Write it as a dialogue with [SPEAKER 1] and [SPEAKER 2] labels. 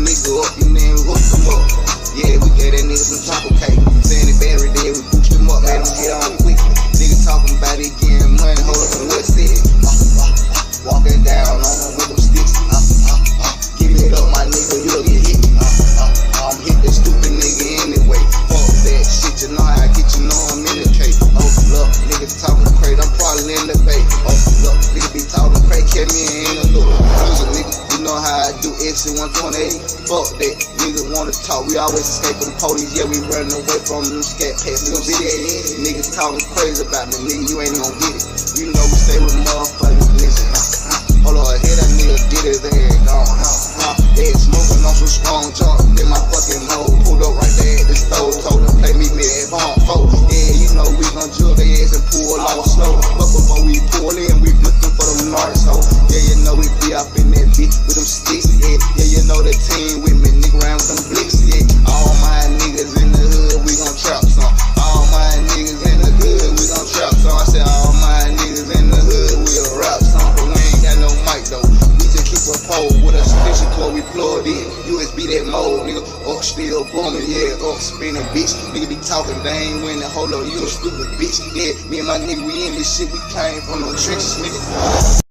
[SPEAKER 1] nigga up and then we hooked them up. Yeah, we gave that nigga some chocolate cake. Saying the battery dead, we boosted him up, made him get on quick. Nigga talking about it getting money, hold up in what city. Walking down on him with them sticks. Give it up, my nigga, you'll get hit. I'm hit that stupid nigga anyway. Fuck that shit, you know how I get, you know I'm in the cake. Oh, look, niggas talking crazy, I'm probably in the bay. Oh, look, nigga be talking crazy, kept me in the loop. Nigga, you know how I do exit 128. Fuck that, niggas wanna talk, we always escape from the police. Yeah, we running away from them scat packs. Niggas talking crazy about me, nigga, you ain't gon' get it. You know we stay with motherfuckers, listen. Hold on, here that nigga get his ass gone. Yeah, smoking on some strong chalk, then my fucking hoe pulled up right there at the stove, told them play me mid bomb folk. Yeah, you know we gon' drill their ass and pull off slow. But before we pull in, we looking for them narcs. So yeah, you know we be up in that bitch with them sticks. Yeah, you know the team with me, nigga round with them blicks. Yeah, all my niggas in the hood, we gon' trap some. All my niggas in the hood, we gon' trap some. I said all my niggas in the hood, we'll rap some. But we ain't got no mic though. We just keep a pole with a extension cord, we plug in. USB that mode, nigga. Oh, still booming, yeah. Oh, spinning, bitch. Nigga be talking, they ain't winning. Hold up, you a stupid bitch. Yeah, me and my nigga, we in this shit. We came from the trenches, nigga.